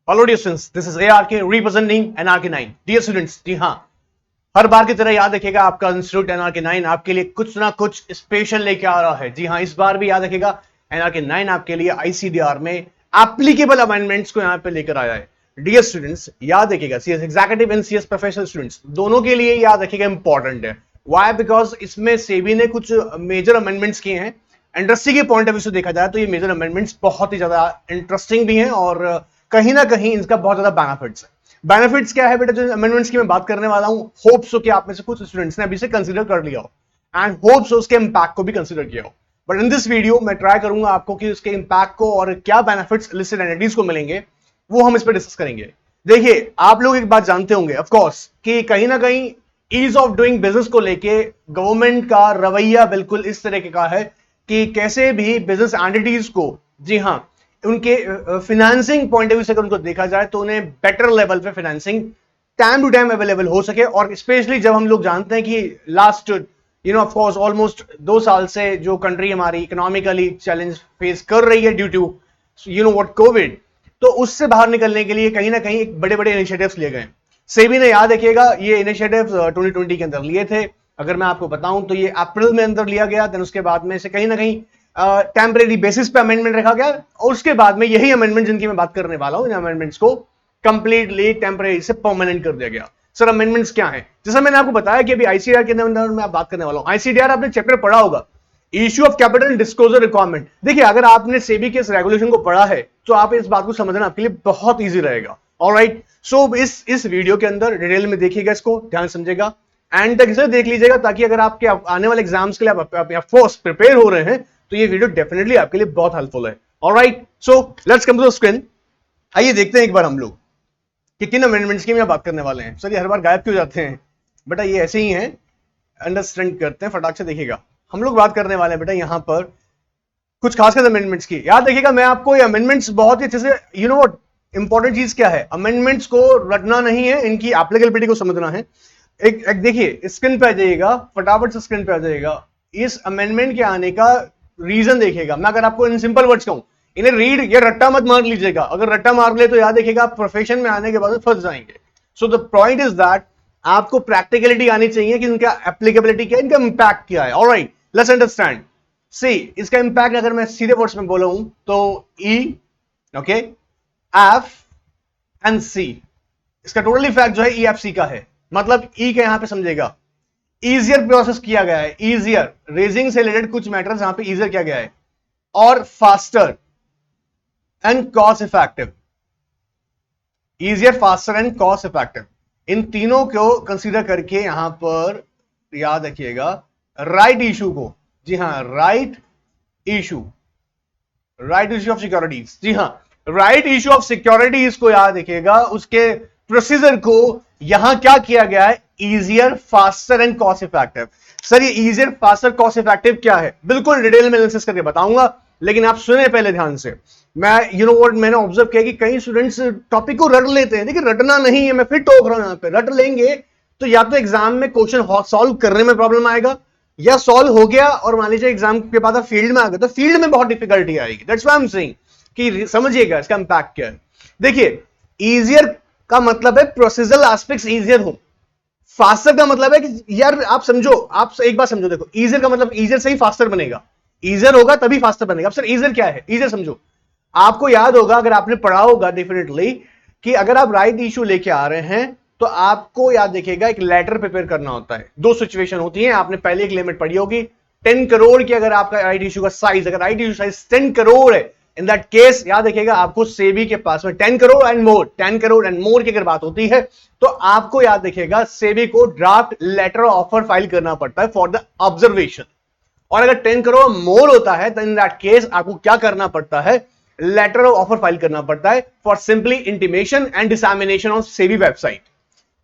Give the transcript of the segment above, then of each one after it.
Hello dear students, this is ARK representing NRK9। Dear students, जी हाँ, हर बार की तरह याद रखिएगा आपका इंस्टीट्यूट NRK9 आपके लिए कुछ ना कुछ स्पेशल लेके आ रहा है। जी हाँ, इस बार भी याद रखिएगा NRK9 आपके लिए ICDR में एप्लीकेबल अमेंडमेंट्स को यहाँ पे लेकर आया है। डियर स्टूडेंट्स, याद रखिएगा CS executive and CS professional students दोनों के लिए याद रखिएगा इंपॉर्टेंट है। वाई? बिकॉज इसमें सेबी ने कुछ मेजर अमेंडमेंट्स किए हैं। इंडस्ट्री के पॉइंट ऑफ व्यू से देखा जाए तो ये मेजर अमेंडमेंट्स बहुत ही ज्यादा इंटरेस्टिंग भी हैं और कहीं ना कहीं इनका बहुत ज्यादा बेनिफिट्स है। बेनिफिट्स क्या है बेटा, जो अमेंडमेंट्स की मैं बात करने वाला हूं, होप सो कि आप में से कुछ स्टूडेंट्स ने अभी से कंसीडर कर लिया हो एंड होप सो उसके इंपैक्ट को भी कंसीडर किया हो। बट इन दिस वीडियो मैं ट्राई करूंगा आपको कि उसके इंपैक्ट को और क्या बेनिफिट्स लिस्टेड एंटिटीज को मिलेंगे वो हम इस पर डिस्कस करेंगे। देखिए, आप लोग एक बात जानते होंगे ऑफ कोर्स कि कहीं ना कहीं ईज ऑफ डूइंग बिजनेस को लेके गवर्नमेंट का रवैया बिल्कुल इस तरह का है कि कैसे भी बिजनेस एंटिटीज को, जी हाँ, उनके फाइनेंसिंग पॉइंट ऑफ व्यू से अगर उनको देखा जाए तो उन्हें बेटर लेवल पे financing time to time available हो सके। और स्पेशली जब हम लोग जानते हैं कि लास्ट ऑफ कोर्स ऑलमोस्ट 2 साल से जो कंट्री हमारी इकोनॉमिकली चैलेंज फेस कर रही है ड्यू टू कोविड, तो उससे बाहर निकलने के लिए कहीं ना कहीं एक बड़े बड़े इनिशिएटिव्स लिए गए। सेबी ने, याद रखिएगा, ये इनिशिएटिव्स 2020 के अंदर लिए थे। अगर मैं आपको बताऊं तो ये अप्रैल में अंदर लिया गया, देन उसके बाद में से कहीं ना कहीं टेम्परेरी बेसिस पे अमेंडमेंट रखा गया और उसके बाद में यही अमेंडमेंट जिनकी मैं बात करने वाला हूं, इन अमेंडमेंट्स को कंप्लीटली टेम्परेरी से परमानेंट कर दिया गया। सर, अमेंडमेंट्स क्या है? जैसा मैंने आपको बताया कि अभी ICDR के अंदर मैं बात करने वाला हूं। ICDR आपने चैप्टर पढ़ा होगा, issue of capital disclosure requirement. देखिए, अगर आपने सेबी के इस रेगुलेशन को पढ़ा है तो आप इस बात को समझना आपके लिए बहुत ईजी रहेगा। ऑलराइट, सो इस वीडियो के अंदर डिटेल में देखिएगा, इसको ध्यान समझेगा, एंड तक इसे देख लीजिएगा ताकि अगर आपके आने वाले एग्जाम्स के लिए आप फोर्स प्रिपेयर हो रहे हैं तो ये वीडियो डेफिनेटली आपके लिए बहुत हेल्पफुल है। Alright, so let's come to the screen. आइए देखते हैं एक बार हम लोग कि किन अमेंडमेंट्स की हम बात करने वाले हैं। सर, ये हर बार गायब क्यों जाते हैं? बेटा ये ऐसे ही हैं, अंडरस्टैंड करते हैं, फटाक से देखिएगा। हम लोग बात करने वाले हैं बेटा यहां पर कुछ खासकर अमेंडमेंट्स की। याद रखिएगा, मैं आपको ये अमेंडमेंट्स बहुत ही अच्छे से, व्हाट इंपॉर्टेंट चीज क्या है, अमेंडमेंट्स को रटना नहीं है, इनकी एप्लीकेबिलिटी को समझना है। एक देखिए, स्क्रीन पे आ जाइएगा, फटाफट से स्क्रीन पे आ जाइएगा। इस अमेंडमेंट के आने का रीजन देखिएगा। मैं अगर आपको इन सिंपल वर्ड्स कहूं, इन्हें रीड या रट्टा मत मार लीजिएगा। अगर रट्टा मार ले तो याद रखिएगा आप प्रोफेशन में आने के बाद फंस जाएंगे। So the point is that आपको प्रैक्टिकलिटी आनी चाहिए कि इनका एप्लीकेबिलिटी क्या है, इनका इंपैक्ट क्या है। Alright, let's understand. सी, इसका इंपैक्ट अगर मैं सीधे वर्ड्स में बोला हूं तो E, okay, F and C, इसका टोटल इफेक्ट जो है EFC का है। मतलब E का यहां पे समझेगा, इजियर प्रोसेस किया गया है, इजियर रेजिंग से रिलेटेड कुछ मैटर्स यहां पे इजियर किया गया है, और faster and cost effective. Easier, faster and cost effective, इन तीनों को कंसीडर करके यहां पर याद रखिएगा राइट इशू को, जी हां, राइट इशू ऑफ सिक्योरिटीज, जी हां, राइट इशू ऑफ सिक्योरिटीज को याद रखिएगा। उसके प्रोसीजर को यहां क्या किया गया है, easier, faster and cost effective. Sir, ये इजियर, फास्टर, कॉस्ट इफेक्टिव क्या है, बिल्कुल डिटेल में एनालिसिस करके बताऊंगा, लेकिन आप सुने पहले ध्यान से। मैं मैंने ऑब्जर्व किया कि कई स्टूडेंट्स टॉपिक को रट लेते हैं। देखिए, रटना नहीं है, मैं फिर टोक रहा हूं यहां पे। रट लेंगे तो या तो एग्जाम में क्वेश्चन सॉल्व करने में प्रॉब्लम आएगा, या सॉल्व हो गया और मान लीजिए एग्जाम के बाद आप फील्ड में आ गए तो फील्ड में बहुत डिफिकल्टी आएगी। That's why I am saying कि समझिएगा इसका इंपैक्ट क्या है। देखिए, इजियर का मतलब है प्रोसीजरल एस्पेक्ट्स इजियर हो। फास्टर का मतलब है कि यार आप समझो, आप एक बात समझो, देखो, इजियर का मतलब इजियर से ही फास्टर बनेगा, इजियर होगा तभी फास्टर बनेगा। अब सर इजियर क्या है, इजियर समझो। आपको याद होगा, अगर आपने पढ़ा होगा डेफिनेटली, कि अगर आप राइट इशू लेके आ रहे हैं तो आपको याद देखिएगा एक लेटर प्रिपेयर करना होता है। 2 सिचुएशन होती है, आपने पहले एक लिमिट पढ़ी होगी 10 करोड़ की। अगर आपका राइट इशू का साइज, अगर राइट इशू साइज 10 करोड़ है, इन दैट केस याद रखिएगा आपको सेबी के पास में 10 crore and more, 10 crore and more की अगर बात होती है तो आपको याद रखिएगा सेबी को ड्राफ्ट लेटर ऑफर फाइल करना पड़ता है फॉर द ऑब्जर्वेशन। और अगर 10 करोड़ मोर होता है तो इन दैट केस आपको क्या करना पड़ता है, लेटर ऑफ ऑफर फाइल करना पड़ता है for simply intimation and dissemination on SEBI website.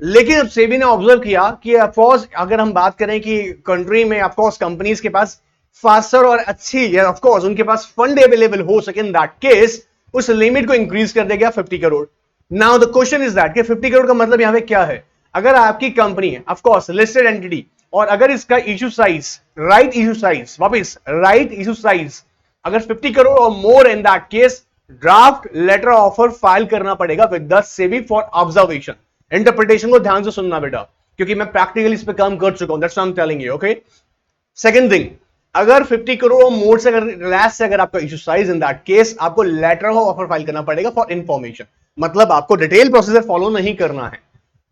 लेकिन अब सेबी ने ऑब्जर्व किया कि ऑफकोर्स अगर हम बात करें कि कंट्री में ऑफकोर्स कंपनीज के पास फास्टर और अच्छी, या ऑफकोर्स उनके पास फंड अवेलेबल हो सके, इन दैट केस उस लिमिट को इंक्रीज कर दिया गया 50 crore. Now the question is that कि 50 करोड़ का मतलब यहां पे क्या है। अगर आपकी कंपनी है ऑफकोर्स लिस्टेड एंटिटी, और अगर इसका issue size, right issue size, वापस राइट इशू साइज अगर 50 करोड़ और more, in that case draft letter offer file करना पड़ेगा with the SEBI for observation. Interpretation को ध्यान से सुनना बेटा, क्योंकि मैं प्रैक्टिकली इस पे काम कर चुका हूं, that's why I am telling you. Okay, second thing, अगर 50 करोड़ और मोर से अगर लेस से अगर आपका issue size, in that case आपको लेटर ऑफ ऑफर फाइल करना पड़ेगा फॉर इंफॉर्मेशन, मतलब आपको डिटेल प्रोसीजर फॉलो नहीं करना है।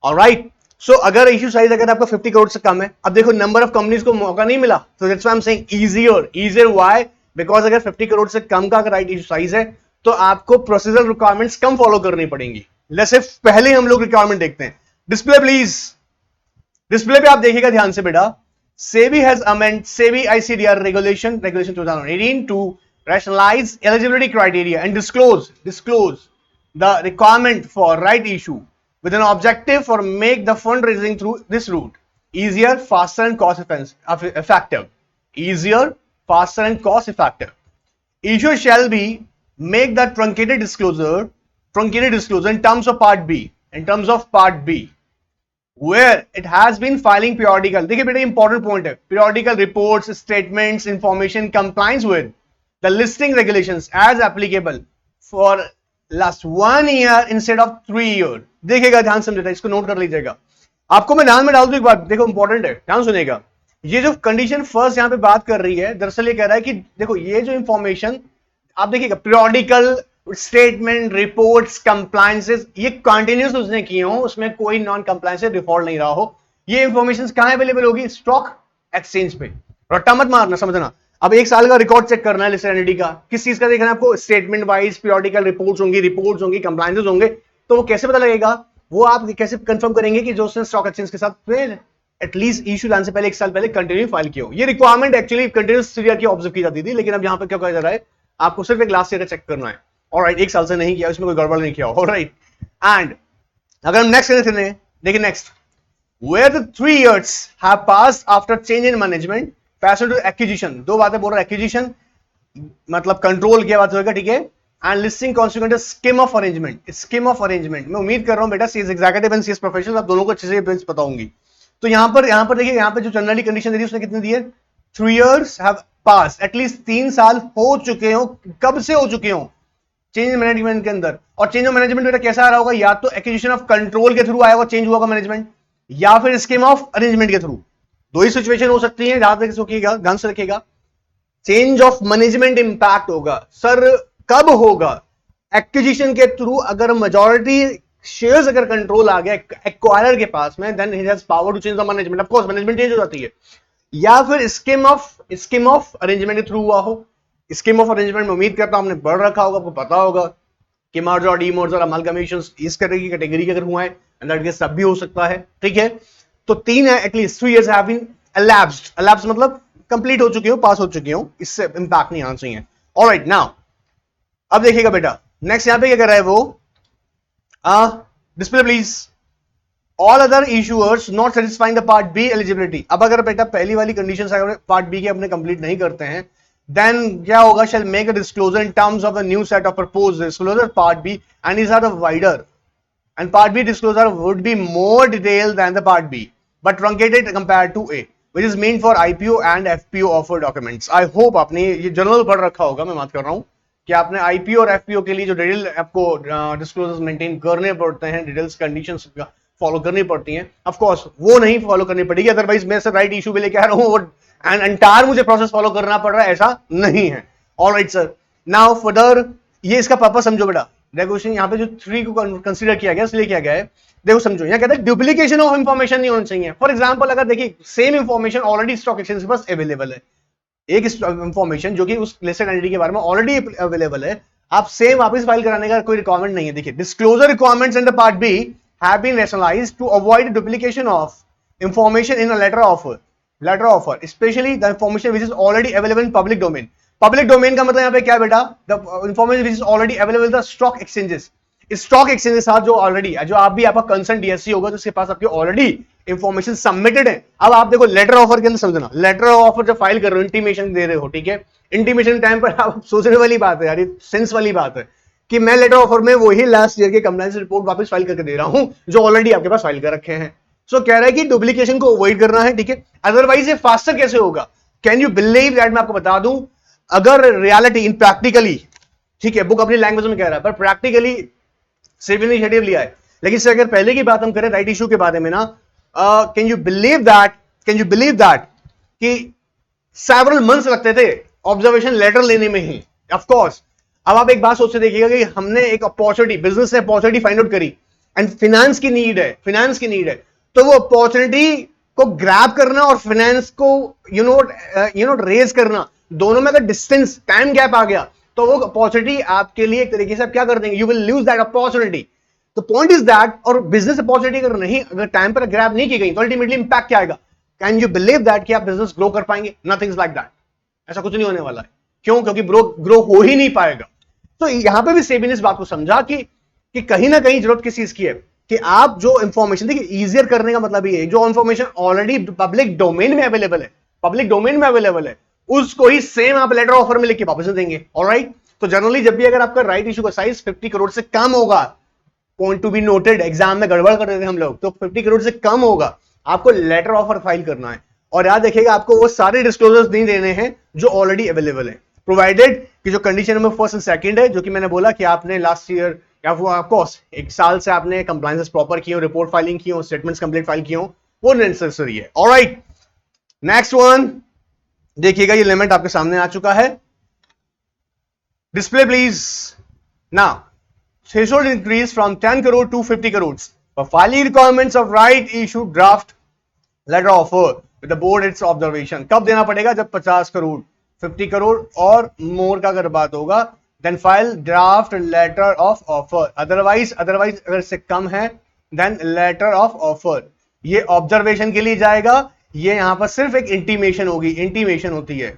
ऑलराइट, सो अगर इशू साइज अगर आपका 50 करोड़ से कम है, अब देखो नंबर ऑफ कंपनीज को मौका नहीं मिला, तो that's why I am saying easier why, because अगर 50 करोड़ से कम का अगर राइट इशू साइज है तो आपको प्रोसीजरल रिक्वायरमेंट्स कम फॉलो करनी पड़ेंगी। जैसे पहले हम लोग रिक्वायरमेंट देखते हैं, डिस्प्ले प्लीज, डिस्प्ले पे आप देखिएगा ध्यान से बेटा। SEBI has amended SEBI ICDR regulation 2018 to rationalize eligibility criteria and disclose the requirement for right issue with an objective for make the fundraising through this route easier, faster and cost effective. Easier, faster and cost effective. Issue shall be make the truncated disclosure in terms of part B, where it has been filing periodical, देखिए बेटा important point है, periodical reports, statements, information compliance with the listing regulations as applicable for last 1 year instead of 3 years। देखिएगा ध्यान से बेटा, इसको note कर लीजिएगा। आपको मैं ध्यान में डाल दूं एक बात, देखो इंपॉर्टेंट है, ध्यान सुनिएगा। ये जो कंडीशन फर्स्ट यहां पे बात कर रही है, दरअसल ये कह रहा है कि देखो ये जो इंफॉर्मेशन आप देखिएगा, periodical स्टेटमेंट, रिपोर्ट्स, कंप्लायंसेस, ये कंटिन्यूस उसने किए हो, उसमें कोई नॉन कंप्लायंस से डिफॉल्ट नहीं रहा हो। ये इंफॉर्मेशन कहां अवेलेबल होगी? स्टॉक एक्सचेंज पे। रट्टा मत मारना, समझना। अब 1 साल का रिकॉर्ड चेक करना है लिस्टेड एंटिटी का, किस चीज का देखना है आपको? स्टेटमेंट वाइज, पीरियोडिकल रिपोर्ट्स होंगी, कंप्लायंसेस होंगे, तो वो कैसे पता लगेगा? वो आप कैसे कंफर्म करेंगे कि जो उसने स्टॉक एक्सचेंज के साथ एटलीस्ट इशू लाने से पहले 1 साल पहले कंटिन्यू फाइल किया हो। ये रिक्वायरमेंट एक्चुअली कंटिन्यूस ईयर की ऑब्जर्व की जाती थी, लेकिन अब यहां पर क्या कहा जा रहा है, आपको सिर्फ एक लास्ट ईयर का चेक करना है। ऑलराइट, 1 साल से नहीं किया, इसमें कोई गड़बड़ नहीं किया। ऑलराइट, एंड अगर हम नेक्स्ट करते देखिए next, where the 3 years have passed after change in management passed to acquisition। 2 बातें बोल रहा है, एक्विजिशन मतलब कंट्रोल की बात होगा, ठीक है, and listing consequent scheme of arrangement. Scheme of arrangement मैं उम्मीद कर रहा हूं बेटा CS executive and CS professional आप दोनों को अच्छे से पता होंगी। तो यहां पर देखिए, यहां पर जो जनरली कंडीशन दी है उसने कितनी दी है? 3 years have passed, एटलीस्ट 3 साल हो चुके हो। कब से हो चुके हो? चेंज मैनेजमेंट के अंदर। और चेंज ऑफ मैनेजमेंट बेटा कैसा आ रहा होगा? या तो एक्विजिशन ऑफ कंट्रोल के थ्रू आया होगा, चेंज हुआ होगा मैनेजमेंट, या फिर स्कीम ऑफ अरेंजमेंट के थ्रू। 2 ही सिचुएशन हो सकती है, ध्यान रखिएगा, ध्यान से रखिएगा। चेंज ऑफ मैनेजमेंट इंपैक्ट होगा सर, कब होगा? एक्विजिशन के थ्रू अगर मेजॉरिटी शेयर्स अगर कंट्रोल आ गया एक्वायरर के पास में, then he has power to change the management. Of course management change हो जाती है। या फिर स्कीम ऑफ अरेंजमेंट के थ्रू हुआ हो। स्कीम ऑफ अरेंजमेंट में उम्मीद करता हूं आपने पढ़ रखा होगा, आपको पता होगा कि मर्जर और डीमर्जर, अमालगमेशंस इस तरह की कैटेगरी के अगर हुआ है, एंड दैट केस सब भी हो सकता है, ठीक है। तो 3 है, at least 3 years have been elapsed मतलब कंप्लीट हो चुकी हो, पास हो चुकी हो, इससे इंपैक्ट नहीं आना चाहिए। ऑलराइट, नाउ अब देखिएगा बेटा नेक्स्ट यहां पे क्या कर रहा है वो, display please, all other issuers not satisfying the part B eligibility. अब अगर बेटा पहली वाली कंडीशन अगर पार्ट बी के अपने कंप्लीट नहीं करते हैं, then क्या होगा? shall make a disclosure in terms of a new set of proposed disclosure part B, and these are the wider, and part B disclosure would be more detailed than the part B but truncated compared to A, which is meant for IPO and FPO offer documents। I hope आपने ये general पढ़ रखा होगा, मैं बात कर रहा हूं कि आपने IPO और FPO के लिए जो डिटेल आपको डिस्क्लोजर्स मेंटेन करने पड़ते हैं, डिटेल्स कंडीशंस फॉलो करनी पड़ती हैं, ऑफ कोर्स वो नहीं फॉलो करनी पड़ेगी, अदरवाइज मैं सर राइट इशू भी लेके आ रहा हूं एंड एंटायर मुझे प्रोसेस फॉलो करना पड़ रहा है, ऐसा नहीं है। ऑलराइट सर, नाउ फर्दर ये इसका पर्पस समझो बेटा। रेगुलेशन यहाँ पे जो 3 को कंसीडर किया गया, इसलिए किया गया है, देखो समझो, यहाँ कहता है डुप्लीकेशन ऑफ इंफॉर्मेशन नहीं होना चाहिए। फॉर एग्जांपल अगर देखिए same information already stock exchange के पास अवेलेबल है, एक इंफॉर्मेशन जो कि उस लिस्टेड एंटिटी के बारे में ऑलरेडी अवेलेबल है, आप सेम वापस फाइल कराने का कोई रिक्वायरमेंट नहीं है। देखिए disclosure requirements in the part B have been rationalised to avoid duplication of information in a letter offer, especially the information which is already available in public domain। Public domain का मतलब यहाँ पे क्या है बेटा? The information which is already available the stock exchanges. Stock exchange के साथ जो ऑलरेडी जो आप भी आपका कंसर्न डीएससी होगा तो उसके पास आपकी ऑलरेडी इंफॉर्मेशन सबमिटेड है। अब आप देखो लेटर ऑफर के अंदर समझना, लेटर ऑफर जब फाइल कर रहे हो, इंटीमेशन दे रहे हो, ठीक है, इंटीमेशन टाइम पर आप सोचने वाली बात है यार, सेंस वाली बात है कि मैं लेटर ऑफर में वही लास्ट ईयर के कंप्लायंस रिपोर्ट वापस फाइल करके दे रहा हूं जो ऑलरेडी आपके पास फाइल कर रखे हैं। सो कह रहा है कि डुप्लीकेशन को अवॉइड करना है, ठीक है, अदरवाइज ये फास्टर कैसे होगा? कैन यू बिलीव दैट मैं आपको बता दूं, अगर रियलिटी इन प्रैक्टिकली ठीक है, बुक अपनी लैंग्वेज में कह रहा है, पर प्रैक्टिकली सिर्फ इनिशिएटिव लिया है। लेकिन इससे अगर पहले की बात हम करें राइट इशू के बारे में ना, कैन यू बिलीव दैट कि सेवरल मंथ्स लगते थे ऑब्जर्वेशन लेटर लेने में ही। ऑफ कोर्स, अब आप एक बात सोच के देखिएगा कि हमने एक अपॉर्चुनिटी, बिजनेस से अपॉर्चुनिटी फाइंड आउट करी एंड फाइनेंस की नीड है, तो वो अपॉर्चुनिटी को ग्रैब करना और फाइनेंस को रेज करना, दोनों में अगर डिस्टेंस, टाइम गैप आ गया, तो वो अपॉर्चुनिटी आपके लिए एक तरीके से आप क्या कर देंगे, you will lose that opportunity. तो पॉइंट इज दैट, और बिजनेस अपॉर्चुनिटी अगर टाइम पर ग्रैब नहीं की गई तो अल्टीमेटली इंपैक्ट क्या आएगा? कैन यू बिलीव दैट कि आप बिजनेस ग्रो कर पाएंगे? नथिंग लाइक दैट, ऐसा कुछ नहीं होने वाला है। क्यों? क्योंकि ग्रो हो ही नहीं पाएगा। तो यहां पे भी सेबी ने इस बात को समझा कि कहीं ना कहीं जरूरत किस चीज की है कि आप जो इंफॉर्मेशन, देखिए इजियर करने का मतलब ये है, जो इंफॉर्मेशन ऑलरेडी पब्लिक डोमेन में अवेलेबल है, उसको ही सेम आप लेटर ऑफर में लिख के वापस देंगे। ऑलराइट, तो जनरली जब भी अगर आपका राइट इशू का साइज 50 करोड़ से कम होगा, point to be noted, exam में गड़बड़ कर देते हम लोग, तो 50 करोड़ से कम होगा, आपको लेटर ऑफर फाइल करना है। और याद देखिएगा, आपको वो सारे डिस्क्लोजर्स नहीं देने हैं जो ऑलरेडी अवेलेबल है, प्रोवाइडेड कि जो condition number first and second है, जो कि मैंने बोला कि आपने लास्ट ईयर या वो ऑफकोर्स एक साल से आपने कंप्लायंसेस प्रॉपर की हो, रिपोर्ट फाइलिंग की हो, स्टेटमेंट्स कंप्लीट फाइल की हो, वो नेसेसरी है। ऑलराइट, नेक्स्ट वन देखिएगा, ये लिमिट आपके सामने आ चुका है। Display please. Now threshold increase from 10 crore to 50 crores for filing requirements of right issue draft letter offer with the board its observation। कब देना पड़ेगा? जब 50 करोड़, 50 करोड़ और मोर का अगर बात होगा, then file draft letter of offer. Otherwise अगर इससे कम है, देन लेटर ऑफ ऑफर। ये ऑब्जर्वेशन के लिए जाएगा, ये यहां पर सिर्फ एक इंटीमेशन होगी, इंटीमेशन होती है,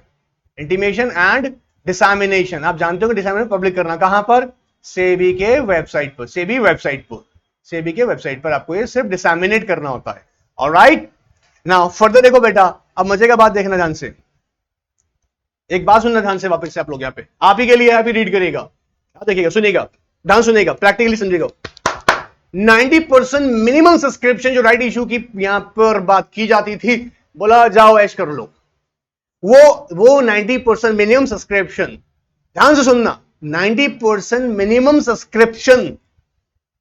इंटीमेशन एंड डिसैमिनेशन। आप जानते हो कि डिसैमिनेशन पब्लिक करना कहां पर? सेबी के वेबसाइट पर, सेबी के वेबसाइट पर आपको ये सिर्फ डिसैमिनेट करना होता है। ऑलराइट, नाउ फर्दर देखो बेटा, अब मजे का बात देखना ध्यान से, एक बात सुनना ध्यान से वापस से, आप लोग यहाँ पे आप ही के लिए, आप ही रीड करेगा, देखिएगा, सुनिएगा, ध्यान सुनिएगा, प्रैक्टिकली समझिएगा। 90% मिनिमम सब्सक्रिप्शन जो राइट इशू की यहां पर बात की जाती थी, बोला जाओ ऐश कर लो, वो 90% मिनिमम सब्सक्रिप्शन, ध्यान से सुनना, 90% मिनिमम सब्सक्रिप्शन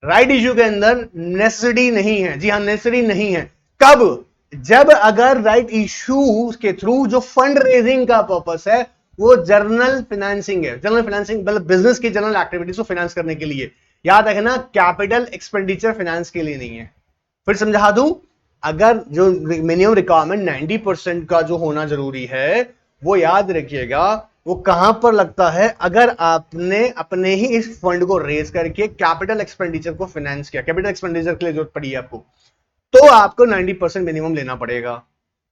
राइट इशू के अंदर नेसेसरी नहीं है। जी हां, नेसेसरी नहीं है। कब? जब अगर राइट इशू के थ्रू जो फंड रेजिंग का पर्पस है वो जर्नल फाइनेंसिंग है, जर्नल फाइनेंसिंग मतलब बिजनेस की जनरल एक्टिविटीज को फाइनेंस करने के लिए। याद रखना, कैपिटल एक्सपेंडिचर फाइनेंस के लिए नहीं है। फिर समझा दूं, अगर जो मिनिमम रिक्वायरमेंट 90% का जो होना जरूरी है, वो याद रखिएगा, वो कहां पर लगता है? अगर आपने अपने ही इस फंड को रेज करके कैपिटल एक्सपेंडिचर को फाइनेंस किया, कैपिटल एक्सपेंडिचर के लिए जरूरत पड़ी है आपको, तो आपको 90% मिनिमम लेना पड़ेगा,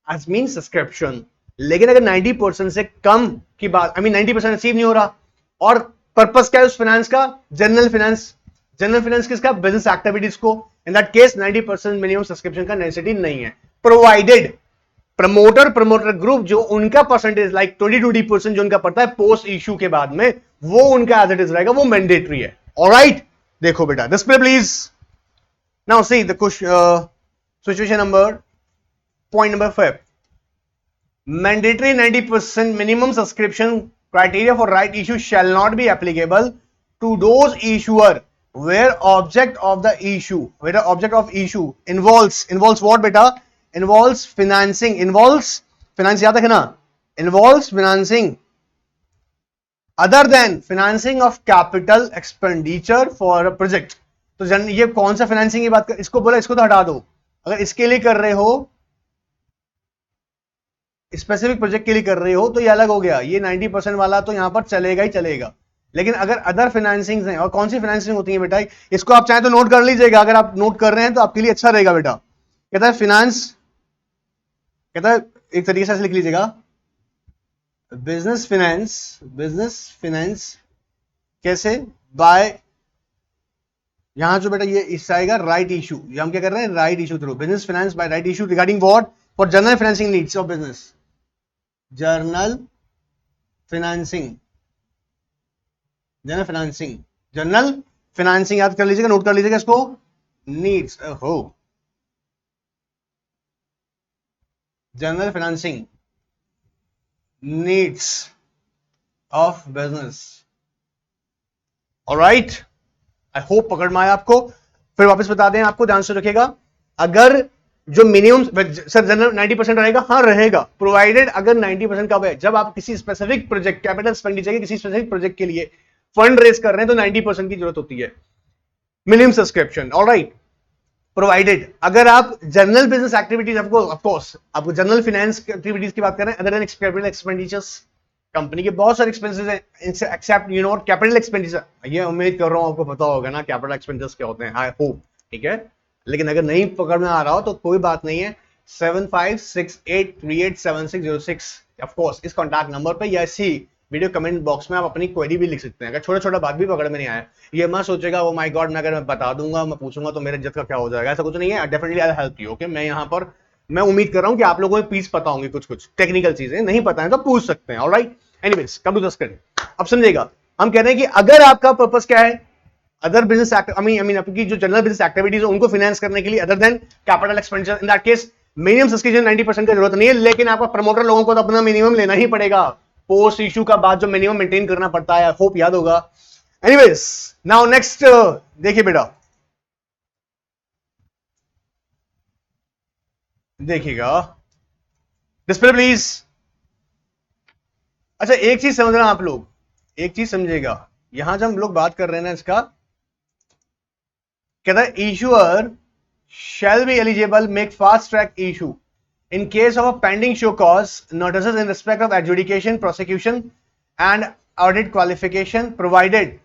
एज मीन सब्सक्रिप्शन। लेकिन अगर 90% से कम की बात, 90% अचीव नहीं हो रहा, और पर्पस क्या है उस फाइनेंस का? General finance. जनरल फाइनेंस किसका? बिजनेस एक्टिविटीज को। इन दैट केस 90% मिनिमम सब्सक्रिप्शन का नेसेसिटी नहीं है, प्रोवाइडेड प्रमोटर ग्रुप जो उनका परसेंटेज लाइक 20% जो उनका पड़ता है पोस्ट इशू के बाद में, वो उनका एज इट इज रहेगा, वो मैंडेटरी है। ऑलराइट, देखो बेटा, display please. Now see the situation number, point number 5, mandatory 90% minimum subscription criteria for right issue shall not be applicable to those issuer where object of issue involves what beta? Involves financing, finance याद रखना, involves financing other than financing of capital expenditure for a project। तो ये कौन सा financing की बात कर, इसको बोला, इसको तो हटा दो। अगर इसके लिए कर रहे हो, स्पेसिफिक प्रोजेक्ट के लिए कर रहे हो, तो ये अलग हो गया, ये 90% वाला तो यहां पर चलेगा ही चलेगा। लेकिन अगर अदर फाइनेंसिंग हैं, और कौन सी फाइनेंसिंग होती है बेटा, इसको आप चाहे तो नोट कर लीजिएगा, अगर आप नोट कर रहे हैं तो आपके लिए अच्छा रहेगा बेटा। कहता है फिनांस, कहता है एक तरीके से लिख लीजिएगा, बिजनेस फाइनेंस कैसे? बाय, यहां जो बेटा ये इससे आएगा राइट इशू, ये हम क्या कर रहे हैं? Right issue through business finance by right issue regarding what? For general financing needs of business, general financing याद कर लीजिएगा, नोट कर लीजिएगा इसको, नीड्स हो general financing needs of business alright, I hope पकड़ में आया आपको। फिर वापस बता दें आपको, ध्यान से रखिएगा, अगर जो मिनिमम सर जनरल 90% रहेगा, हाँ रहेगा, प्रोवाइडेड अगर 90% कब है, जब आप किसी स्पेसिफिक प्रोजेक्ट, कैपिटल एक्सपेंडिचर के किसी स्पेसिफिक प्रोजेक्ट के लिए फंड रेज कर रहे हैं तो 90% की जरूरत होती है मिनिमम सब्सक्रिप्शन। ऑलराइट, प्रोवाइडेड अगर आप general business activities, of course आपको जनरल फाइनेंस एक्टिविटीज की बात कर रहे हैं, other than capital expenditures, company के बहुत सारे एक्सपेंसेस हैं except you know capital expenditure, ये उम्मीद कर रहा हूं आपको पता होगा ना कैपिटल एक्सपेंडिचर्स क्या होते हैं, आई होप, ठीक है। लेकिन अगर नहीं पकड़ में आ रहा हो तो कोई बात नहीं है, 7568387606 ऑफ कोर्स इस कॉन्टैक्ट नंबर पे या इसी वीडियो कमेंट बॉक्स में आप अपनी क्वेरी भी लिख सकते हैं। अगर छोटा छोटा बात भी पकड़ में नहीं आया, ये मत सोचेगा ओ माय गॉड, मैं अगर मैं बता दूंगा, मैं पूछूंगा तो मेरे इज्जत का क्या हो जाएगा, ऐसा कुछ नहीं है। Definitely I help you, okay. मैं यहाँ पर मैं उम्मीद कर रहा हूँ कि आप लोगों को प्लीज पता होंगे, कुछ कुछ टेक्निकल चीजें नहीं पता है तो पूछ सकते हैं। Alright, anyways come to the screen. अब समझेगा, हम कह रहे हैं कि अगर आपका पर्पस क्या है, अदर बिजनेस आई मीन आपकी जो जनरल बिजनेस एक्टिविटीज है उनको फाइनेंस करने के लिए, other than capital expenditure, in that case minimum subscription 90% की जरूरत नहीं है, लेकिन आपका प्रमोटर लोगों को तो अपना मिनिमम लेना ही पड़ेगा, पोस्ट इशू का बाद जो मिनिमम मेंटेन करना पड़ता है, होप याद होगा। एनीवेज नाउ नेक्स्ट देखिए बेटा, देखिएगा डिस्प्ले प्लीज। अच्छा एक चीज समझना आप लोग, एक चीज समझेगा, यहां जब हम लोग बात कर रहे हैं ना इसका, कहता है issuer shall be eligible make fast track issue in case of a pending show cause notices in respect of adjudication, prosecution and audit qualification, provided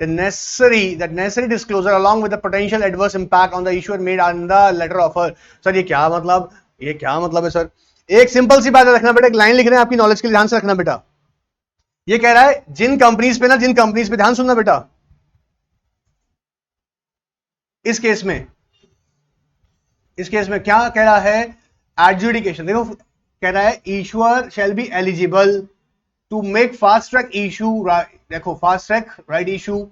the necessary disclosure along with the potential adverse impact on the issuer made on the letter offer। Sir ये क्या मतलब, ये क्या मतलब है sir? एक simple सी बात रखना बेटा, एक लाइन लिख रहे हैं आपकी नॉलेज के लिए, ध्यान से रखना बेटा। ये कह रहा है जिन कंपनीज पे ध्यान सुनना बेटा, इस केस में क्या कह रहा है, एडजुडिकेशन, देखो कह रहा है issuer shall be eligible to make fast track issue, देखो fast track right issue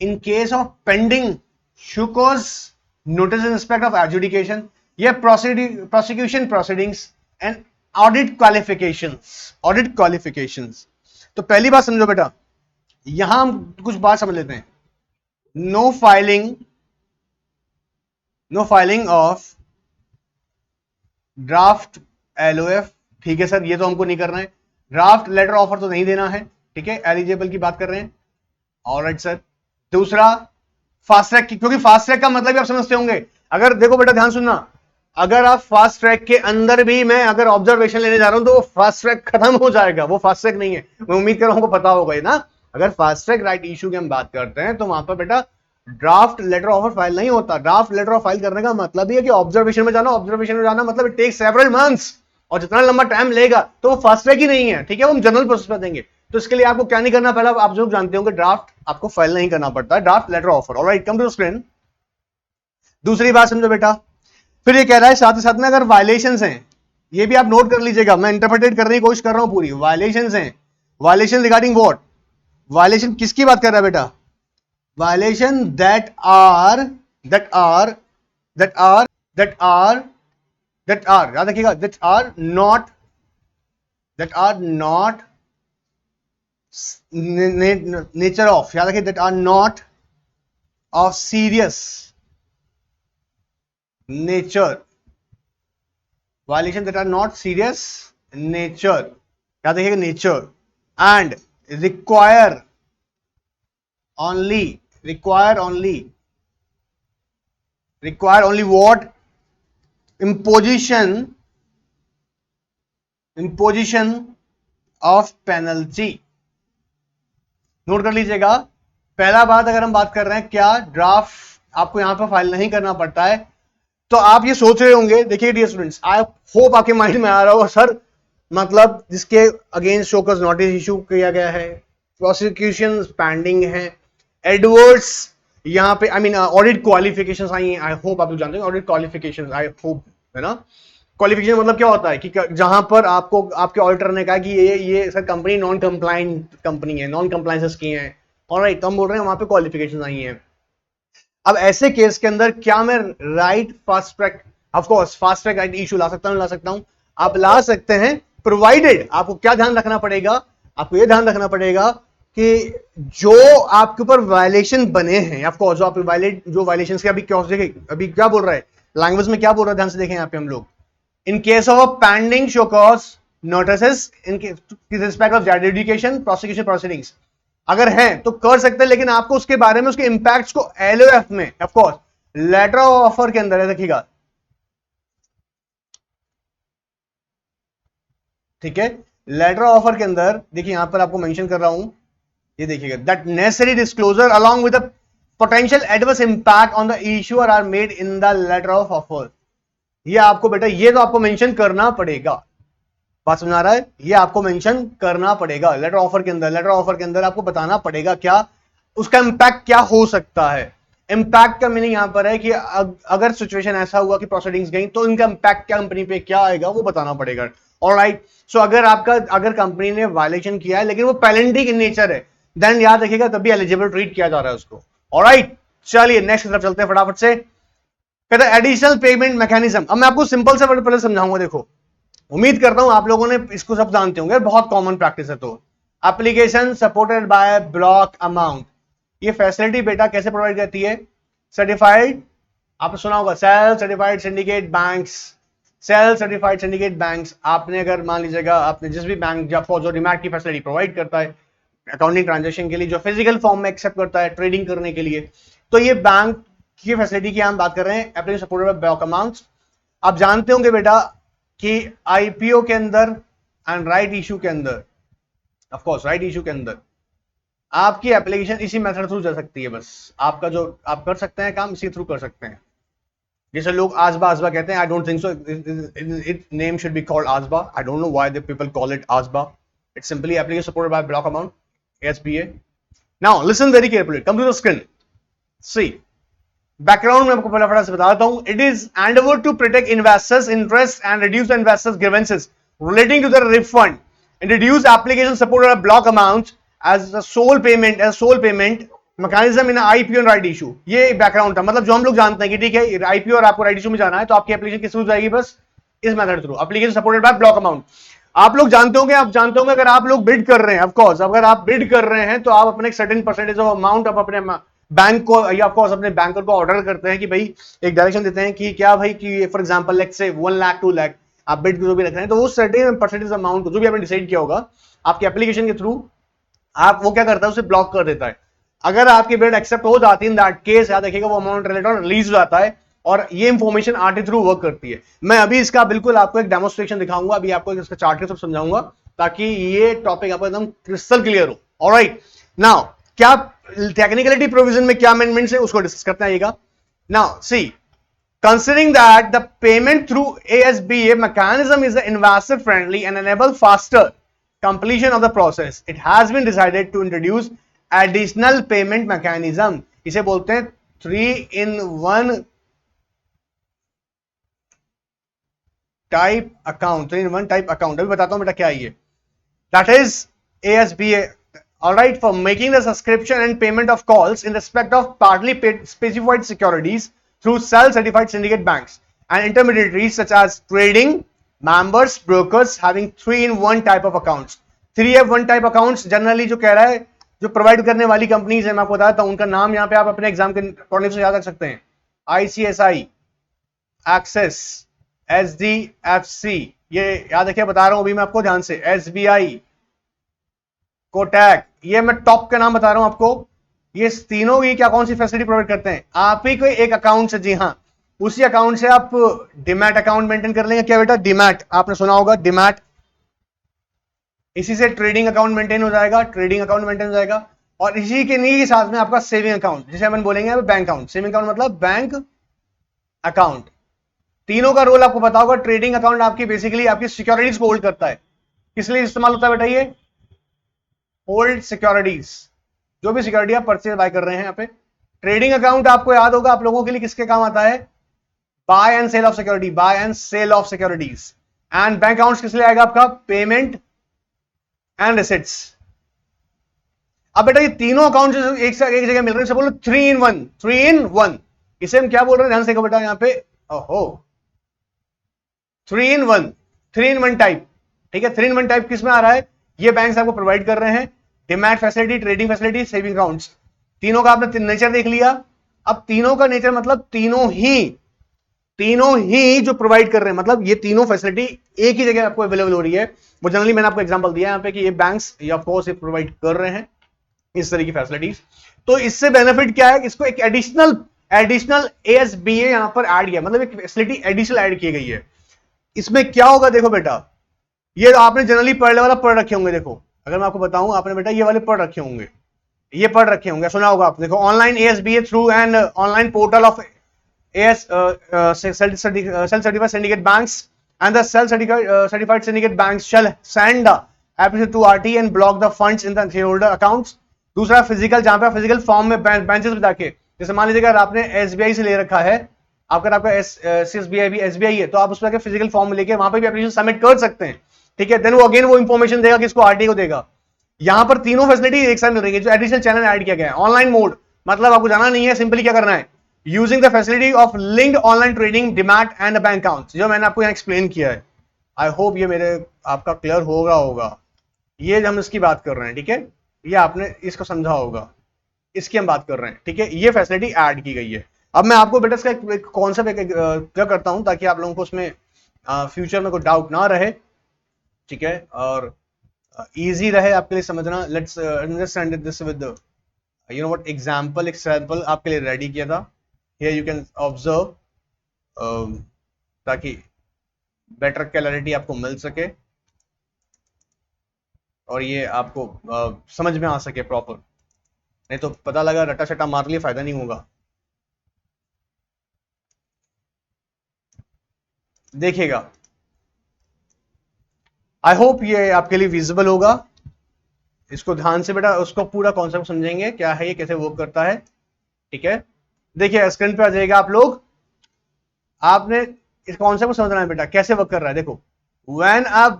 in case of pending show cause notice in respect of adjudication या prosecution proceedings and audit qualifications. तो पहली बात समझो बेटा, यहां हम कुछ बात समझ लेते हैं। नो फाइलिंग ऑफ ड्राफ्ट एलओएफ, ठीक है सर, ये तो हमको नहीं करना है। ड्राफ्ट लेटर ऑफर तो नहीं देना है, ठीक है, एलिजिबल की बात कर रहे हैं। Alright sir. दूसरा फास्ट ट्रैक, क्योंकि फास्ट ट्रैक का मतलब भी आप समझते होंगे, अगर देखो बेटा ध्यान सुनना, अगर आप फास्ट ट्रैक के अंदर भी मैं अगर ऑब्जर्वेशन लेने जा रहा हूं तो वो फास्ट ट्रैक खत्म हो जाएगा, वो फास्ट ट्रैक नहीं है। मैं उम्मीद कर रहा हूं हमको पता होगा ये ना। अगर फास्ट ट्रैक राइट इशू की हम बात करते हैं तो वहां पर बेटा ड्राफ्ट लेटर ऑफर फाइल नहीं होता। ड्राफ्ट लेटर ऑफ फाइल करने का मतलब ये है कि ऑब्जर्वेशन में जाना, ऑब्जर्वेशन में जाना मतलब इट टेक्स सेवरल मंथ्स, और जितना लंबा टाइम लेगा तो वो फास्ट ट्रैक ही नहीं है, ठीक है, वो हम जनरल प्रोसेस पर देंगे। तो इसके लिए आपको क्या नहीं करना, पहला आप जो जानते होंगे ड्राफ्ट आपको फाइल नहीं करना पड़ता है, draft letter offer. Alright, come to screen. दूसरी बात समझो बेटा, फिर ये कह रहा है साथ ही साथ में अगर वायलेशंस हैं, ये भी आप नोट कर लीजिएगा, मैं इंटरप्रेटेट करने की कोशिश कर रहा हूं पूरी। वायलेशंस हैं, वायलेशन रिगार्डिंग व्हाट, वायलेशन किसकी बात कर रहा है बेटा, वायलेशन दैट आर याद रखिएगा, that are not nature of, याद रखिए, that are not of serious nature, violation that are not serious nature, याद रखिएगा nature, and require only what, imposition of penalty। Note कर लीजिएगा, पहला बात अगर हम बात कर रहे हैं क्या ड्राफ्ट आपको यहां पर फाइल नहीं करना पड़ता है, तो आप ये सोच रहे होंगे, देखिए डियर स्टूडेंट्स, आई होप आपके माइंड में आ रहा होगा सर, मतलब जिसके अगेंस्ट शोकॉज नोटिस इशू किया गया है, प्रोसिक्यूशन पेंडिंग है, एडवर्स यहां पे आई मीन ऑडिट क्वालिफिकेशंस आई हैं, आई होप आप लोग जानते हैं ऑडिट क्वालिफिकेशंस, आई होप, है ना। क्वालिफिकेशन मतलब क्या होता है कि जहां पर आपको आपके ऑडिटर ने कहा कि ये sir company non compliant company है, नॉन कंप्लायंसेस की है, ऑलराइट, तो हम बोल रहे हैं वहां पे क्वालिफिकेशंस आई हैं। अब ऐसे केस के अंदर क्या मैं right fast track, of course fast track right issue ला सकता हूं, आप ला सकते हैं, प्रोवाइडेड आपको क्या ध्यान रखना पड़ेगा, आपको यह ध्यान रखना पड़ेगा कि जो आपके ऊपर वायलेशन बने हैं, ऑफ कोर्स जो वायलेशंस के, अभी क्या बोल रहा है लैंग्वेज में, क्या बोल रहा है ध्यान से देखें यहाँ पे हम लोग। इन case of a pending show cause notice in respect of education prosecution proceedings, अगर हैं तो कर सकते हैं, लेकिन आपको उसके बारे में, उसके इंपैक्ट्स को एलओएफ में, of course letter of offer के अंदर है, देखिएगा, ठीक है, लेटर ऑफ ऑफर के अंदर देखिए यहां पर आपको मेंशन कर रहा हूं, ये देखिएगा, that necessary disclosure along with the potential adverse impact on the issuer are made in the letter of offer. ये आपको बेटा, ये तो आपको मेंशन करना पड़ेगा, बात समझ आ रहा है, ये आपको मेंशन करना पड़ेगा लेटर ऑफर के अंदर। लेटर ऑफर के अंदर आपको बताना पड़ेगा क्या उसका इंपैक्ट क्या हो सकता है। इंपैक्ट का मीनिंग यहां पर है कि अगर सिचुएशन ऐसा हुआ कि प्रोसीडिंग्स गई तो इनका इंपैक्ट क्या कंपनी पे क्या आएगा वो बताना पड़ेगा। ऑलराइट, सो अगर कंपनी ने वायलेशन किया है लेकिन वो पेनल्टी इन नेचर है, देन याद रखिएगा तभी एलिजिबल ट्रीट किया जा रहा है उसको। ऑलराइट, चलिए नेक्स्ट की तरफ चलते हैं फटाफट से। कहता है एडिशनल पेमेंट मैकेनिज्म। अब मैं आपको सिंपल से वर्ड पहले समझाऊंगा। देखो, उम्मीद करता हूं आप लोगों ने इसको सब जानते होंगे, बहुत कॉमन प्रैक्टिस है। तो application supported by block amount, ये फैसिलिटी बेटा कैसे प्रोवाइड करती है? सर्टिफाइड, आपने सुना होगा self certified syndicate banks, self certified syndicate banks. आपने अगर मान लीजिएगा आपने जिस भी बैंक जो डीमैट की फैसिलिटी प्रोवाइड करता है अकाउंटिंग ट्रांजेक्शन के लिए, जो फिजिकल फॉर्म में एक्सेप्ट करता है ट्रेडिंग करने के लिए, तो ये बैंक की फैसिलिटी की हम बात कर रहे हैं, application supported by block amounts. आप जानते होंगे बेटा कि आईपीओ के अंदर एंड राइट इशू के अंदर, ऑफ कोर्स राइट इशू के अंदर आपकी एप्लीकेशन इसी मेथड थ्रू जा सकती है। बस आपका जो आप कर सकते हैं काम इसी थ्रू कर सकते हैं। जैसे लोग आजबा आजबा कहते हैं, I don't think so it name should be called ASBA, I don't know why the people call it ASBA, it's simply application supported by block amount, SBA. Now listen very carefully, come to the screen, see background में आपको फटाफट से बताता हूं। It is endeavour to protect investors interest and reduce the investors grievances relating to the refund, introduce application supported by block amount as a sole payment mechanism in IPO and right issue. ये background था, मतलब जो हम लोग जानते हैं कि ठीक है आईपीओ और आपको राइट इशू में जाना है तो आपकी एप्लीकेशन किस थ्रू जाएगी? बस इस method through, application supported by block amount. आप लोग जानते होंगे अगर आप लोग बिड कर रहे हैं, ऑफ कोर्स अगर आप बिड कर रहे हैं तो आप अपने सर्टेन परसेंटेज ऑफ अमाउंट आप अपने बैंक को या ऑफ कोर्स अपने बैंकर को ऑर्डर करते हैं कि भाई एक डायरेक्शन देते हैं कि क्या भाई कि for example let's say 1 lakh 2 lakh आप बिड जो भी रख रहे हैं, तो वो सर्टेन परसेंटेज अमाउंट जो भी आपने डिसाइड किया होगा आपकी एप्लीकेशन के थ्रू, आप वो क्या करता है उसे ब्लॉक कर देता है। अगर आपकी बिड एक्सेप्ट हो जाती है इन दैट केस याद रखिएगा वो अमाउंट रिलेटेड रिलीज हो जाता है और ये इंफॉर्मेशन आरटी थ्रू वर्क करती है। मैं अभी इसका बिल्कुल आपको एक डेमोस्ट्रेशन दिखाऊंगा, अभी आपको इसका चार्ट के थ्रू समझाऊंगा ताकि ये टॉपिक आपको एकदम क्रिस्टल क्लियर हो। ऑलराइट, नाउ क्या टेक्निकलिटी प्रोविजन में क्या अमेंडमेंट्स है उसको डिस्कस करते हैं। Now see, considering that the payment through ASBA mechanism is investor friendly and enable faster completion of the process, it has been decided to introduce additional payment mechanism. इसे बोलते हैं 3-in-1 type account, 3-in-1 type account. अभी बताता हूं बेटा क्या है ये। That is ASBA, alright, for making the subscription and payment of calls in respect of partly paid specified securities through self-certified syndicate banks and intermediaries such as trading members brokers having 3-in-1 type of accounts। 3-in-1 type accounts generally जो कह रहा है जो provide करने वाली companies है, मैं आपको बताता हूं उनका नाम यहाँ पे आप अपने एग्जाम के पढ़ने से याद रख सकते हैं। ICSI, एक्सेस, SDFC, ये याद रखिए बता रहा हूं अभी मैं आपको ध्यान से, SBI, कोटैक, ये मैं टॉप का नाम बता रहा हूं आपको। ये तीनों ही क्या कौन सी फैसिलिटी प्रोवाइड करते हैं? आप ही कोई एक अकाउंट से, जी हाँ, उसी अकाउंट से आप डीमैट अकाउंट मेंटेन कर लेंगे। क्या बेटा? डीमैट, आपने सुना होगा डीमैट। इसी से ट्रेडिंग अकाउंट मेंटेन हो जाएगा, ट्रेडिंग अकाउंट मेंटेन हो जाएगा, और इसी के नहीं साथ में आपका सेविंग अकाउंट, जिसे हम बोलेंगे बैंक अकाउंट। सेविंग अकाउंट मतलब बैंक अकाउंट। तीनों का रोल आपको पता होगा। ट्रेडिंग अकाउंट आपकी बेसिकली आपकी सिक्योरिटीज को होल्ड करता है। किस लिए इस्तेमाल होता है बेटा? ये होल्ड सिक्योरिटीज, जो भी सिक्योरिटी आप परचेज बाय कर रहे हैं यहाँ पे। ट्रेडिंग अकाउंट आपको याद होगा आप लोगों के लिए किसके काम आता है? Buy and sell of security, buy and sell of securities. And bank account किस लिए आएगा आपका? Payment and receipts. अब बेटा ये तीनों अकाउंट एक जगह मिल रहे हैं, बोलो 3-in-1, 3-in-1। इसे हम क्या बोल रहे हैं? ध्यान से देखो बेटा यहाँ पे, ओहो, 3-in-1, 3-in-1 टाइप। ठीक है, 3-in-1 टाइप किस में आ रहा है? ये बैंक्स आपको प्रोवाइड कर रहे हैं demat facility, trading facility, saving accounts, तीनों का आपने नेचर देख लिया। अब तीनों का नेचर मतलब तीनों ही जो प्रोवाइड कर रहे हैं, मतलब ये तीनों फैसिलिटी एक ही जगह आपको अवेलेबल हो रही है। वो जनरली मैंने आपको एग्जांपल दिया यहाँ पे कि ये बैंक्स या कोर्स प्रोवाइड कर रहे हैं इस तरह की फैसिलिटीज। तो इससे बेनिफिट क्या है, इसको एक एडिशनल एएसबीए यहां पर ऐड किया, मतलब एक फैसिलिटी एडिशनल ऐड की गई है। इसमें क्या होगा देखो बेटा, ये आपने जनरली पढ़ने वाला पढ़ रखे होंगे। देखो अगर मैं आपको बताऊं, आपने बेटा ये वाले पढ़ रखे होंगे, ये पढ़ रखे होंगे, सुना होगा आपने। देखो online ASBA through and online portal of AS self-certified syndicate banks and the self-certified syndicate banks shall send the application to RT and block the funds in the shareholder accounts। दूसरा फिजिकल, जहां पे physical form में benches पे जाके, जैसे मान लीजिए अगर आपने एसबीआई से ले रखा है, आपका एसबीआई भी एसबीआई है, तो आप उस पर फिजिकल फॉर्म लेके वहां पर भी एप्लीकेशन सबमिट कर सकते हैं। ठीक है, देन वो अगेन वो इंफॉर्मेशन देगा किसको, आरटी को देगा। यहां पर तीनों फैसिलिटी एक साथ मिल रही है। जो एडिशनल चैनल ऐड किया गया है ऑनलाइन मोड, मतलब आपको जाना नहीं है, सिंपली क्या करना है, using the facility of linked online trading, demat and bank account, जो मैंने आपको यहां एक्सप्लेन किया है। आई होप ये मेरे आपका क्लियर होगा। ये हम इसकी बात कर रहे हैं, ठीक है, ये आपने इसको समझा होगा, इसकी हम बात कर रहे हैं। ठीक है, ये फैसिलिटी ऐड की गई है। अब मैं आपको बेटा इसका एक कॉन्सेप्ट क्या करता हूं, ताकि आप लोगों को उसमें फ्यूचर में कोई डाउट ना रहे, ठीक है, और इजी रहे आपके लिए समझना। Let's understand this with you know what example आपके लिए रेडी किया था। हियर यू कैन ऑब्जर्व, ताकि बेटर क्लैरिटी आपको मिल सके और ये आपको समझ में आ सके प्रॉपर, नहीं तो पता लगा रटा शटा मार लिए फायदा नहीं होगा। देखिएगा, आई होप ये आपके लिए विजिबल होगा। इसको ध्यान से बेटा उसको पूरा कॉन्सेप्ट समझेंगे, क्या है ये, कैसे वर्क करता है। ठीक है, देखिए स्क्रीन पे आ जाएगा आप लोग। आपने इस कॉन्सेप्ट को समझना है बेटा, कैसे वर्क कर रहा है। देखो, व्हेन आप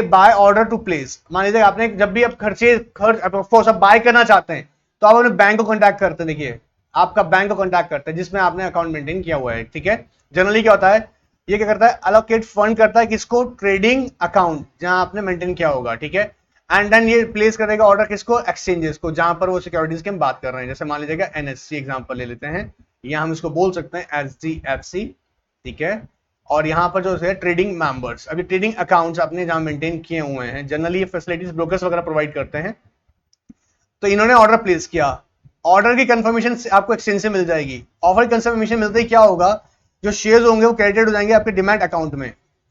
बाय ऑर्डर टू प्लेस, मान लीजिए आपने जब भी आप खर्च आप बाय करना चाहते हैं, तो आप अपने बैंक को कॉन्टैक्ट करते हैं। देखिए आपका बैंक को कॉन्टैक्ट करते हैं जिसमें आपने अकाउंट मेंटेन किया हुआ है। ठीक है, जनरली क्या होता है, ये क्या करता है, अलोकेट फंड करता है किसको, ट्रेडिंग अकाउंट जहां आपने मेंटेन किया होगा। ठीक है, एंड देन ये प्लेस करेगा ऑर्डर किसको, एक्सचेंजेस को, जहां पर वो सिक्योरिटीज की हम बात कर रहे हैं। जैसे मान लीजिएगा एनएससी एग्जांपल ले लेते हैं, या हम इसको बोल सकते हैं एचडीएफसी। ठीक है, और यहाँ पर जो है ट्रेडिंग मेंबर्स, अभी ट्रेडिंग अकाउंट्स आपने जहां मेंटेन किए हुए हैं, जनरली ये फैसिलिटीज ब्रोकर्स वगैरह प्रोवाइड करते हैं। तो इन्होंने ऑर्डर प्लेस किया, ऑर्डर की कंफर्मेशन आपको एक्सचेंज से मिल जाएगी। ऑफर की कंफर्मेशन मिलते ही क्या होगा, जो शेयर्स होंगे वो क्रेडिट हो जाएंगे आपके डिमैट अकाउंट में।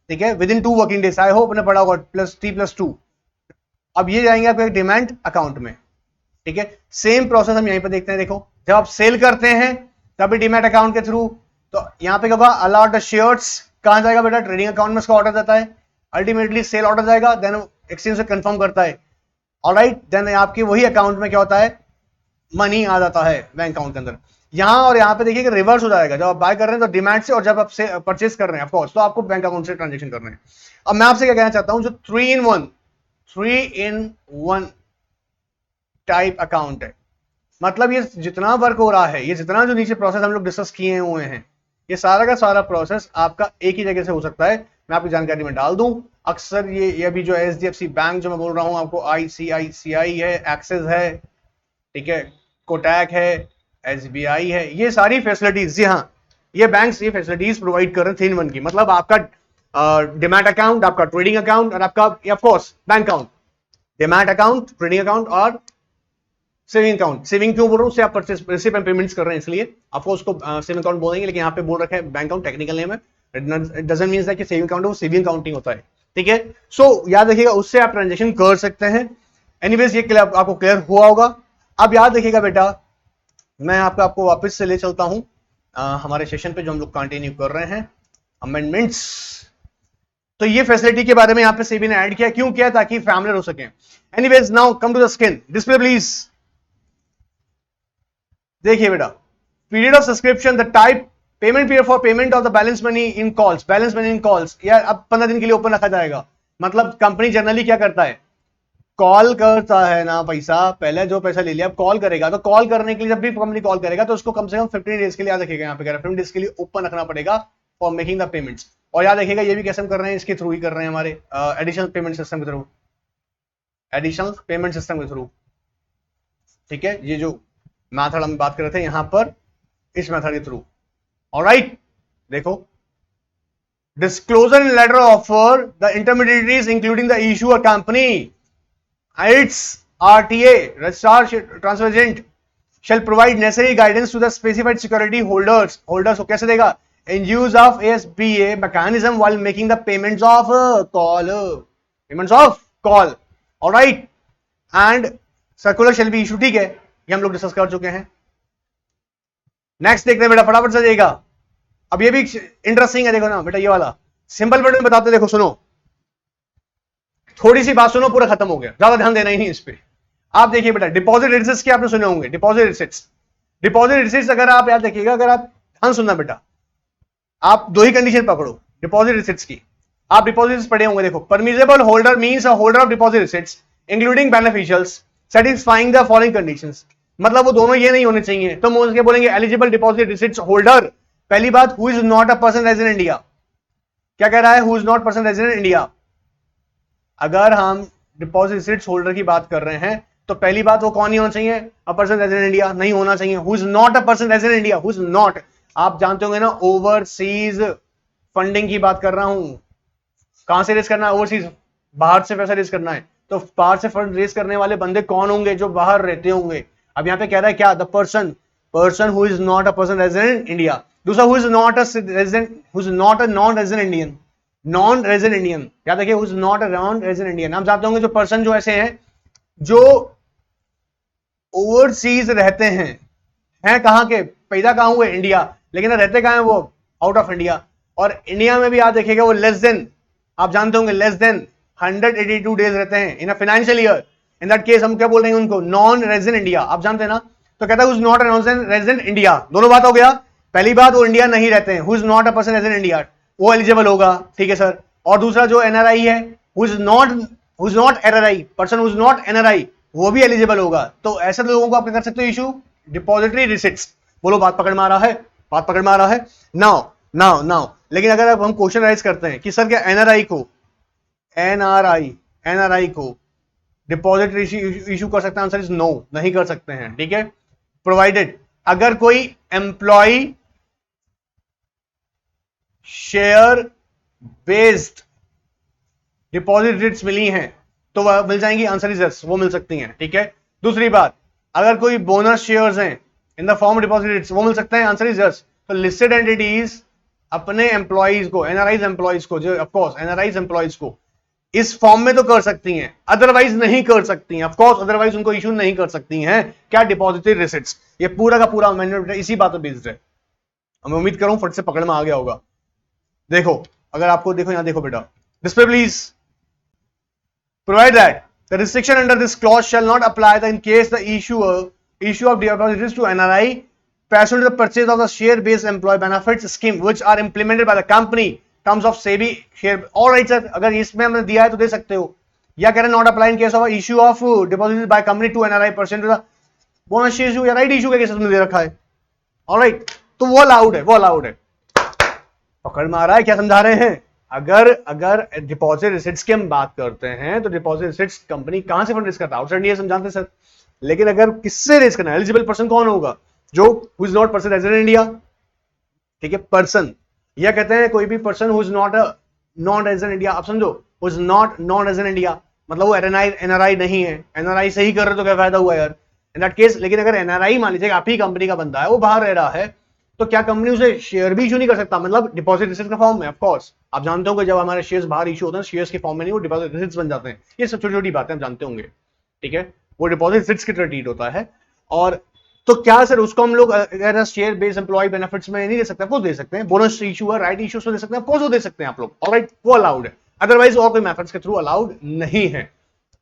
ठीक है, with in 2 working days, I hope ने पढ़ा होगा +T+2। अब ये जाएंगे आपके डिमैट अकाउंट में। ठीक है, सेम प्रोसेस हम यहीं पर देखते हैं। देखो, जब आप सेल करते हैं तभी डिमैट अकाउंट के थ्रू, तो यहाँ पे क्या होगा, अलॉट द शेयर्स कहां जाएगा बेटा, ट्रेडिंग अकाउंट में उसका ऑर्डर जाता है, अल्टीमेटली सेल ऑर्डर जाएगा, देन एक्सचेंज से कंफर्म करता है। ऑलराइट, देन आपके वही अकाउंट में क्या होता है, मनी आ जाता है बैंक अकाउंट के अंदर। यहां और यहां पे देखिए कि रिवर्स हो जाएगा, जब आप बाय कर रहे हैं तो डिमैट से, और जब आप से परचेस कर रहे हैं ऑफकोर्स तो आपको बैंक अकाउंट से ट्रांजेक्शन कर रहे हैं। अब मैं आपसे क्या कहना चाहता हूं, जो 3 in 1 टाइप अकाउंट है, मतलब ये जितना वर्क हो रहा है, ये जितना जो नीचे प्रोसेस हम लोग डिस्कस किए हुए हैं, ये सारा का सारा प्रोसेस आपका एक ही जगह से हो सकता है। मैं आपकी जानकारी में डाल दूं, अक्सर ये अभी जो एचडीएफसी बैंक जो मैं बोल रहा हूं आपको, आईसीआईसीआई है, एक्सिस है, ठीक है, कोटैक है, एसबीआई है, ये सारी फैसिलिटीज, जी हाँ, ये बैंक्स ये फैसिलिटीज प्रोवाइड कर रहे हैं 3 in 1 की। मतलब आपका डिमैट अकाउंट, आपका ट्रेडिंग अकाउंट, और आपका of course bank account, demat account, trading account और सेविंग अकाउंट। सेविंग क्यों बोल रहा हूं, उससे आप परचेस रिसिप एंड पेमेंट्स कर रहे हैं इसलिए आपको उसको सेविंग अकाउंट बोलेंगे, लेकिन यहाँ पे बोल रखा है बैंक अकाउंट, टेक्निकल नेम है। इट डजंट मीन दैट कि सेविंग अकाउंट है वो सेविंग अकाउंटिंग होता है। ठीक है, सो याद रखिएगा, उससे आप ट्रांजेक्शन कर सकते हैं। एनीवेज ये आपको क्लियर हुआ होगा। अब याद रखिएगा बेटा, मैं आपको वापस से ले चलता हूं हमारे सेशन पे जो हम लोग कंटिन्यू कर रहे हैं, अमेंडमेंट्स। तो ये फैसिलिटी के बारे में यहाँ पे सेबी ने ऐड किया, क्यों किया, ताकि फैमिलियर हो सके। Anyways now come to the screen, display please. देखिए बेटा, period of subscription, the type, payment period for payment of the balance money in calls, balance money in calls, यार अब 15 दिन के लिए ओपन रखा जाएगा। मतलब कंपनी जनरली क्या करता है, कॉल करता है ना पैसा, पहले जो पैसा ले लिया अब कॉल करेगा, तो कॉल करने के लिए जब भी कंपनी कॉल करेगा तो उसको कम से कम 15 डेज के लिए, याद रखिएगा यहाँ पे 15 डेज के लिए ओपन रखना पड़ेगा फॉर मेकिंग द पेमेंट्स। और याद रखिएगा ये भी कैसे हम कर रहे हैं, इसके थ्रू ही कर रहे हैं, हमारे एडिशनल पेमेंट सिस्टम के थ्रू। एडिशनल पेमेंट सिस्टम के थ्रू, ठीक है, ये जो मेथड हम बात कर रहे थे यहां पर, इस मेथड के थ्रू। ऑलराइट, देखो, disclosure in letter offer the intermediaries including the issuer company, its RTA registrar transfer agent shall provide necessary guidance to the specified security holders को कैसे देगा, in use of ASBA mechanism while making the payments of call, all right, and circular shall be issued, ठीक है, ये हम लोग discuss कर चुके हैं। नेक्स्ट देखते हैं बेटा, फटाफट से जाएगा। अब ये भी इंटरेस्टिंग है, देखो ना बेटा, ये वाला सिंपल वर्ड में बताते, देखो सुनो, थोड़ी सी बात सुनो, पूरा खत्म हो गया, ज्यादा ध्यान देना ही नहीं इस पे। आप देखिए बेटा, डिपॉजिट रिसिट्स के आपने सुने होंगे, डिपॉजिट रिसिट्स अगर आप याद देखिएगा, अगर आप ध्यान सुनना बेटा, आप दो ही कंडीशन पकड़ो डिपॉजिट रिसिट्स की। आप डिपॉजिट्स पढ़े होंगे, देखो, permissible holder means a holder of deposit receipts including beneficials satisfying the following conditions, मतलब वो दोनों ये नहीं होने चाहिए, तो हम बोलेंगे एलिजिबल डिपॉजिट रिसिट्स होल्डर। पहली बात, who is not a person resident India, क्या कह रहा है, who is not person resident India. अगर हम डिपॉजिट रिसिट्स होल्डर की बात कर रहे हैं तो पहली बात वो कौन नहीं होना चाहिए, अ पर्सन रेजिडेंट इंडिया नहीं होना चाहिए, who is not a person resident India, who is not, आप जानते होंगे ना, ओवरसीज फंडिंग की बात कर रहा हूं, कहां से रेज करना है, ओवरसीज, बाहर से पैसा रेज करना है, तो बाहर से फंड रेज करने वाले बंदे कौन होंगे, जो बाहर रहते होंगे। अब यहां पे कह रहा है क्या, the person who is not a person resident India. दूसरा, who is not a resident, who is not a non resident Indian, non resident Indian, याद रखिए, who is not a non resident Indian. आप जानते होंगे जो person जो ऐसे हैं जो ओवरसीज रहते हैं कहां के, पैदा कहां हुए, इंडिया, लेकिन रहते कहां हैं वो, आउट ऑफ इंडिया, और इंडिया में भी याद रखिएगा वो लेस देन, आप जानते होंगे, लेस देन 182 डेज रहते हैं in a financial year. In that case हम क्या बोल रहे हैं उनको, नॉन रेजिडेंट इंडिया, आप जानते हैं ना। तो कहता है who is not a non resident India, दोनों बात हो गया। पहली बात, वो इंडिया नहीं रहते हैं, who is not a person resident India, वो एलिजिबल होगा, ठीक है सर। और दूसरा जो एनआरआई है, who is not NRI, person who is not NRI, वो भी एलिजिबल होगा। तो ऐसे लोगों को आप क्या कर सकते हो, इशू डिपॉजिटरी रिसिट्स। बोलो, बात पकड़ में आ रहा है, बात पकड़ में आ रहा है। नाउ लेकिन अगर अब हम क्वेश्चन राइज करते हैं कि सर क्या एनआरआई को डिपॉजिट इशू कर सकते हैं, आंसर इज नो, नहीं कर सकते हैं, ठीक है। प्रोवाइडेड अगर कोई employ share based deposit receipts मिली हैं तो वह मिल जाएंगी, आंसर इज यस, वो मिल सकती हैं, ठीक है। दूसरी बात, अगर कोई बोनस शेयर्स हैं in the form deposit receipts, वो मिल सकते हैं, आंसर इज यस। तो लिस्टेड एंटिटीज अपने एम्प्लॉइज को, एनआरआईज एम्प्लॉइज को, जो ऑफकोर्स एनआरआईज एम्प्लॉइज को इस फॉर्म में तो कर सकती हैं, अदरवाइज नहीं कर सकती हैं, ऑफकोर्स अदरवाइज उनको इशू नहीं कर सकती हैं क्या, डिपॉजिटरी रिसिट्स। ये पूरा का पूरा मैंने इसी बात पर बेस्ड है, मैं उम्मीद करूं फट से पकड़ में आ गया होगा। देखो, अगर आपको देखो, यहां देखो बेटा, display please, provide that the restriction under this clause shall not apply in case the issue of deposits to NRI pursuant to the purchase of the share based employee benefits scheme which are implemented by the company terms of SEBI share। all right sir, अगर इसमें हमने दिया है तो दे सकते हो, या कह रहे not apply in case of issue of deposit by company to NRI percent to the bonus share issue या राइट इशू के केसेस में दे रखा है। ऑलराइट, तो वो अलाउड है, वो अलाउड है। पकड़ में आ रहा है क्या समझा रहे हैं। अगर डिपॉजिट रिसिट्स की हम बात करते हैं तो डिपॉजिट रिसिट्स कंपनी कहां से फंड रेज करता है, आउटसाइड इंडिया, समझाते हैं सर। लेकिन अगर किससे रेज करना है, एलिजिबल पर्सन कौन होगा, जो who is not person resident India, ठीक है, पर्सन, या कहते हैं कोई भी person who is not a non resident India, आप समझो, who is not non resident India, मतलब वो एनआरआई नहीं है, एनआरआई से ही कर रहे तो क्या फायदा हुआ यार, इन दैट केस। लेकिन अगर एनआरआई मान लीजिए आप ही कंपनी का बंदा है, वो बाहर रह रहा है, तो क्या कंपनी उसे शेयर भी इशू नहीं कर सकता, मतलब डिपॉजिट रिसिट्स का फॉर्म में। ऑफ कोर्स आप जानते होंगे जब हमारे शेयर्स बाहर इशू होते हैं, शेयर्स के फॉर्म में नहीं, वो डिपॉजिट रिसिट्स बन जाते हैं। ये सब छोटी छोटी बातें आप जानते होंगे, ठीक है, वो डिपॉजिट रिसिट्स की तरह ट्रीट होता है। और तो क्या सर उसको हम लोग अगर शेयर बेस्ड एम्प्लॉय बेनिफिट्स में नहीं दे सकते, वो दे सकते हैं, बोनस इशू है, राइट इशूज में दे सकते हैं, वो दे सकते हैं आप लोग, ऑलराइट, वो अलाउड है। अदरवाइज और कोई मेथड्स के थ्रू अलाउड नहीं है।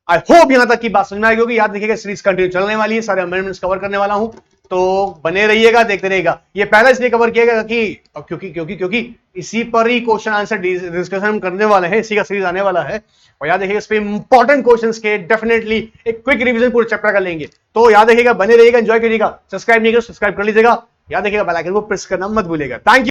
आई होप यहां तक की बात समझ में आएगी, याद रखिएगा सीरीज कंटिन्यू चलने वाली है, सारे अमेंडमेंट्स कवर करने वाला हूं, तो बने रहिएगा, देखते रहिएगा। ये पहला इसलिए कवर किया कि क्योंकि इसी पर ही क्वेश्चन आंसर डिस्कशन हम करने वाले हैं, इसी का सीरीज आने वाला है। और याद रखिएगा इस पे इंपॉर्टेंट क्वेश्चंस के डेफिनेटली एक क्विक रिवीजन पूरे चैप्टर का लेंगे, तो याद रखिएगा, बने रहिएगा, एंजॉय करिएगा। सब्सक्राइब नहीं करो, सब्सक्राइब कर लीजिएगा, याद रखिएगा बेल आइकन को प्रेस करना मत भूलिएगा। Thank you.